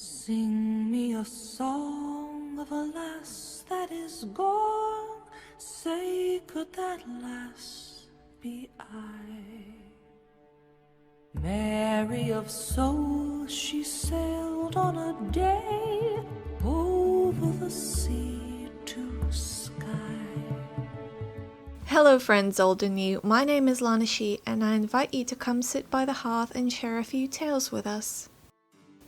Sing me a song of a lass that is gone. Say, could that lass be I? Mary of soul, she sailed on a day over the sea to sky. Hello friends old and new, my name is Lana Shi and I invite you to come sit by the hearth and share a few tales with us.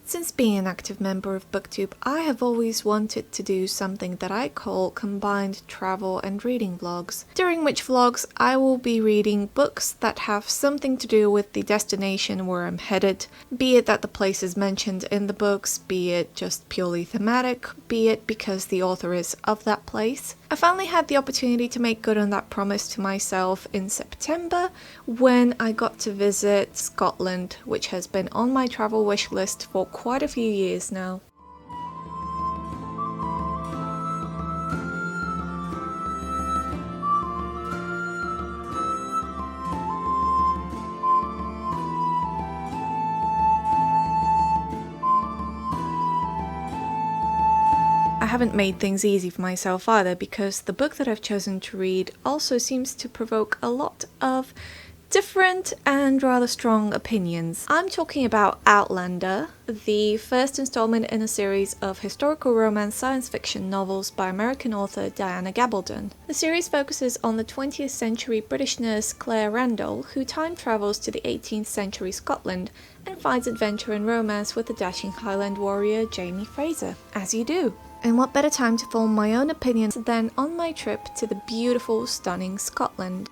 Since being an active member of BookTube, I have always wanted to do something that I call combined travel and reading vlogs, during which vlogs I will be reading books that have something to do with the destination where I'm headed, be it that the place is mentioned in the books, be it just purely thematic, be it because the author is of that place. I finally had the opportunity to make good on that promise to myself in September when I got to visit Scotland, which has been on my travel wish list for quite a few years now. I haven't made things easy for myself either, because the book that I've chosen to read also seems to provoke a lot of different and rather strong opinions. I'm talking about Outlander, the first installment in a series of historical romance science fiction novels by American author Diana Gabaldon. The series focuses on the 20th century British nurse Claire Randall, who time travels to the 18th century Scotland and finds adventure and romance with the dashing Highland warrior Jamie Fraser, as you do. And what better time to form my own opinions than on my trip to the beautiful, stunning Scotland.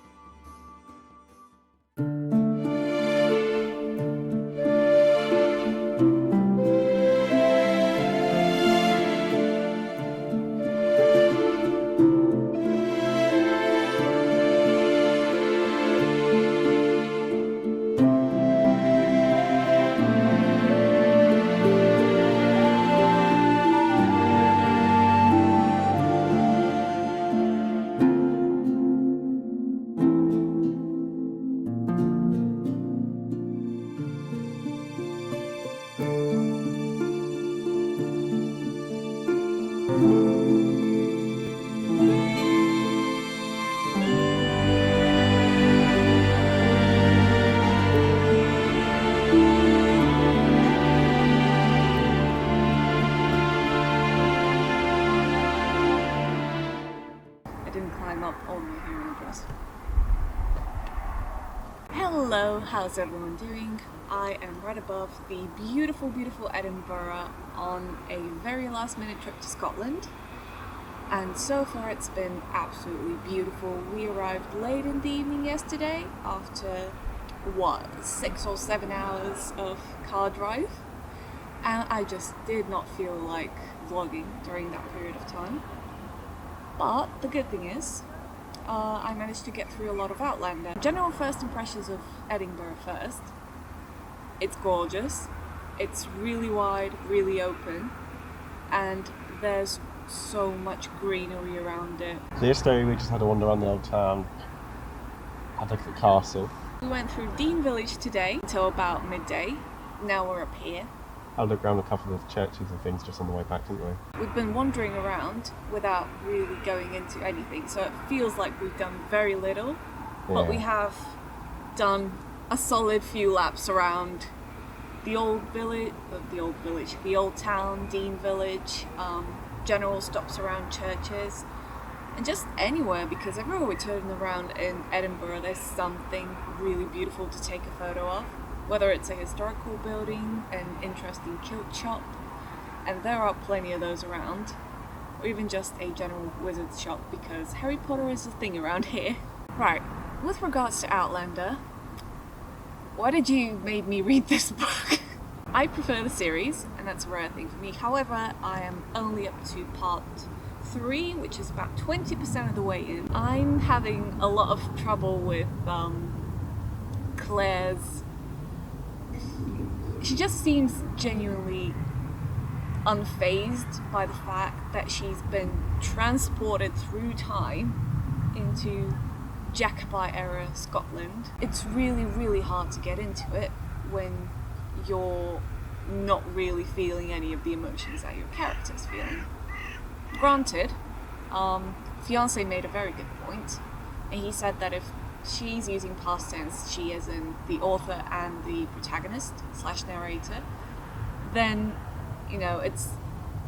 Hello, how's everyone doing? I am right above the beautiful, beautiful Edinburgh on a very last minute trip to Scotland. And so far it's been absolutely beautiful. We arrived late in the evening yesterday after, 6 or 7 hours of car drive. And I just did not feel like vlogging during that period of time. But the good thing is, I managed to get through a lot of Outlander. General first impressions of Edinburgh first. It's gorgeous, it's really wide, really open, and there's so much greenery around it. So yesterday we just had a wander around the old town, had a look at the castle. We went through Dean Village today until about midday. Now we're up here. Had a look around a couple of churches and things just on the way back, didn't we? We've been wandering around without really going into anything, so it feels like we've done very little, but we have done a solid few laps around the old town, Dean Village, general stops around churches, and just anywhere, because everywhere we turn around in Edinburgh there's something really beautiful to take a photo of. Whether it's a historical building, an interesting kilt shop, and there are plenty of those around, or even just a general wizard's shop, because Harry Potter is a thing around here. Right, with regards to Outlander, why did you make me read this book? I prefer the series, and that's a rare thing for me. However, I am only up to part 3, which is about 20% of the way in. I'm having a lot of trouble with Claire's. She just seems genuinely unfazed by the fact that she's been transported through time into Jacobite era Scotland. It's really, really hard to get into it when you're not really feeling any of the emotions that your character's feeling. Granted, Fiance made a very good point, and he said that if she's using past tense, she as in the author and the protagonist / narrator, then, you know, it's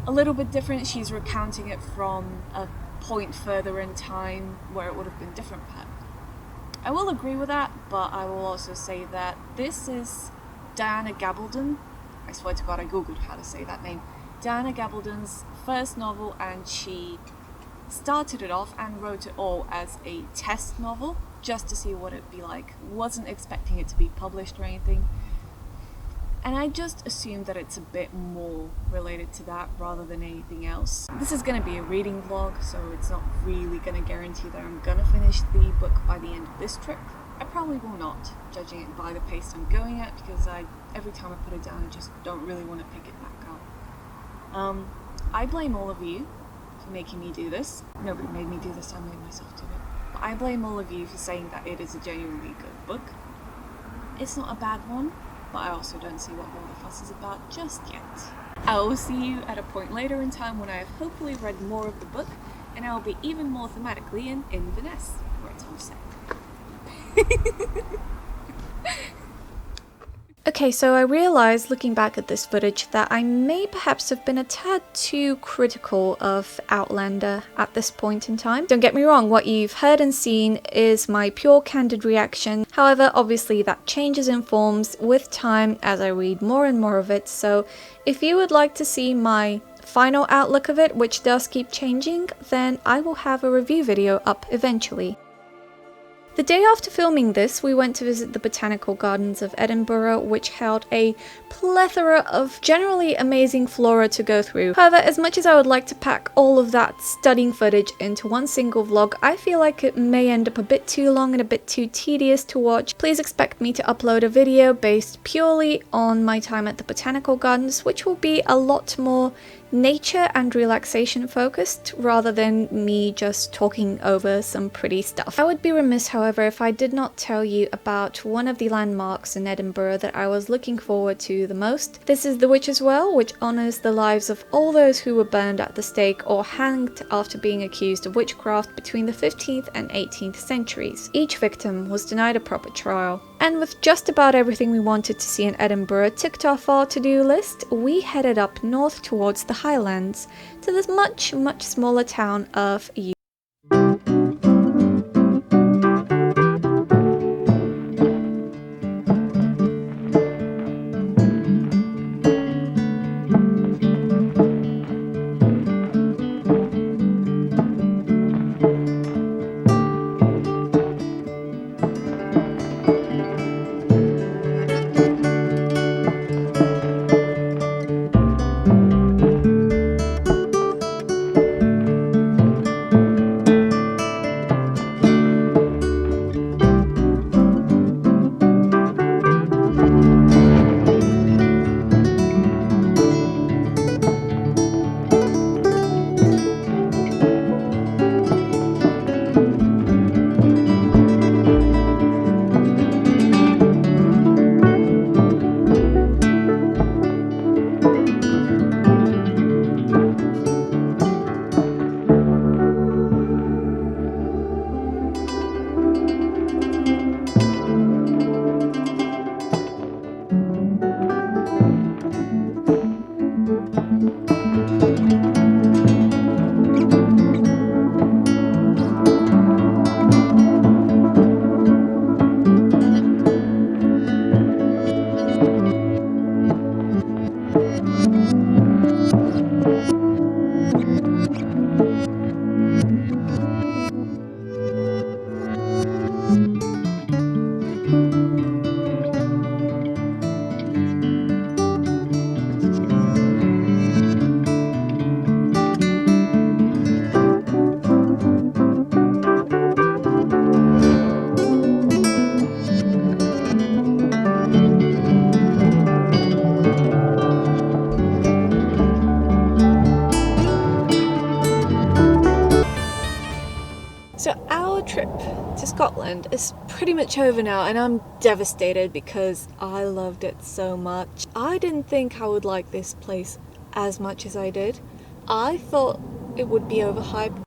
a little bit different. She's recounting it from a point further in time where it would have been different perhaps. I will agree with that, but I will also say that this is Diana Gabaldon. I swear to God I googled how to say that name. Diana Gabaldon's first novel, and she started it off and wrote it all as a test novel just to see what it'd be like. Wasn't expecting it to be published or anything. And I just assumed that it's a bit more related to that rather than anything else. This is going to be a reading vlog, so it's not really going to guarantee that I'm going to finish the book by the end of this trip. I probably will not, judging it by the pace I'm going at, because every time I put it down, I just don't really want to pick it back up. I blame all of you for making me do this. Nobody made me do this, I made myself do it. But I blame all of you for saying that it is a genuinely good book. It's not a bad one, but I also don't see what all the fuss is about just yet. I will see you at a point later in time when I have hopefully read more of the book, and I will be even more thematically in Inverness, where it's all set. Okay, so I realised looking back at this footage that I may perhaps have been a tad too critical of Outlander at this point in time. Don't get me wrong, what you've heard and seen is my pure candid reaction. However, obviously that changes in forms with time as I read more and more of it, so if you would like to see my final outlook of it, which does keep changing, then I will have a review video up eventually. The day after filming this, we went to visit the Botanical Gardens of Edinburgh, which held a plethora of generally amazing flora to go through. However, as much as I would like to pack all of that stunning footage into one single vlog, I feel like it may end up a bit too long and a bit too tedious to watch. Please expect me to upload a video based purely on my time at the Botanical Gardens, which will be a lot more nature and relaxation focused rather than me just talking over some pretty stuff. I would be remiss, however, if I did not tell you about one of the landmarks in Edinburgh that I was looking forward to the most. This is the Witches' Well, which honours the lives of all those who were burned at the stake or hanged after being accused of witchcraft between the 15th and 18th centuries. Each victim was denied a proper trial. And with just about everything we wanted to see in Edinburgh ticked off our to-do list, we headed up north towards the Highlands, to this much smaller town of trip to Scotland is pretty much over now, and I'm devastated because I loved it so much. I didn't think I would like this place as much as I did. I thought it would be overhyped.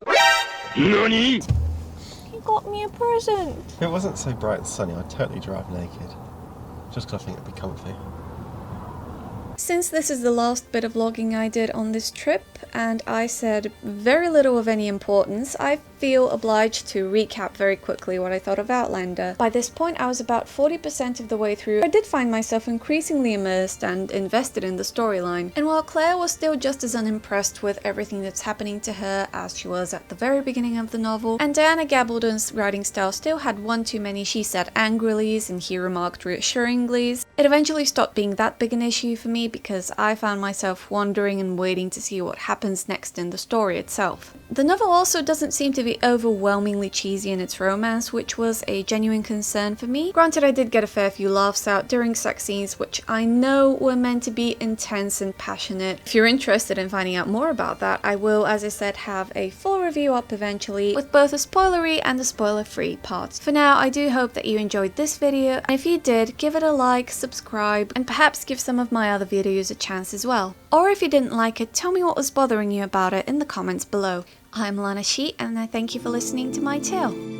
NANI?! You got me a present! If it wasn't so bright and sunny, I'd totally drive naked. Just 'cause I think it'd be comfy. Since this is the last bit of vlogging I did on this trip, and I said very little of any importance, I feel obliged to recap very quickly what I thought of Outlander. By this point I was about 40% of the way through. I did find myself increasingly immersed and invested in the storyline, and while Claire was still just as unimpressed with everything that's happening to her as she was at the very beginning of the novel, and Diana Gabaldon's writing style still had one too many she said angrilies and he remarked reassuringlies, it eventually stopped being that big an issue for me because I found myself wondering and waiting to see what happens next in the story itself. The novel also doesn't seem to be overwhelmingly cheesy in its romance, which was a genuine concern for me. Granted, I did get a fair few laughs out during sex scenes, which I know were meant to be intense and passionate. If you're interested in finding out more about that, I will, as I said, have a full review up eventually, with both a spoilery and a spoiler-free part. For now, I do hope that you enjoyed this video, and if you did, give it a like, subscribe, and perhaps give some of my other videos a chance as well. Or if you didn't like it, tell me what was bothering you about it in the comments below. I'm Lana She, and I thank you for listening to my tale.